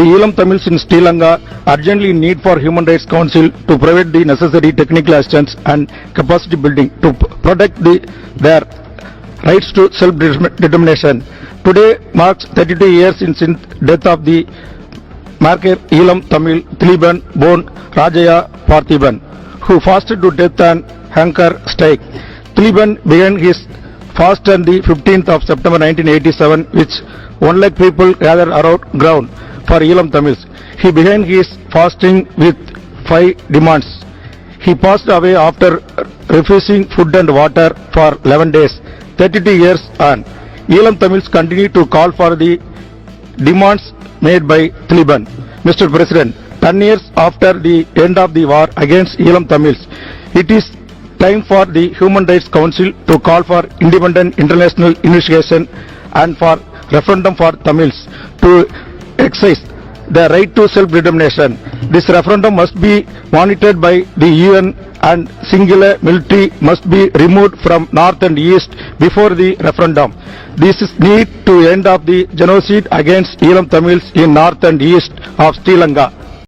The Elam Tamils in Sri Lanka urgently need for Human Rights Council to provide the necessary technical assistance and capacity building to protect their rights to self-determination. Today marks 32 years since death of the martyr Elam Tamil Thiliban born Rajaya Parthiban, who fasted to death on hunger strike. Thiliban began his fast on the 15th of September 1987, which 1 lakh people gathered around ground for Elam Tamils. He began his fasting with 5 demands. He passed away after refusing food and water for 11 days. 32 years on, Elam Tamils continue to call for the demands made by Thiliban. Mr. President, 10 years after the end of the war against Elam Tamils, it is time for the Human Rights Council to call for independent international investigation and for referendum for Tamils to exercise the right to self-determination. This referendum must be monitored by the UN and singular military must be removed from north and east before the referendum. This is need to end of the genocide against Elam Tamils in north and east of Sri Lanka.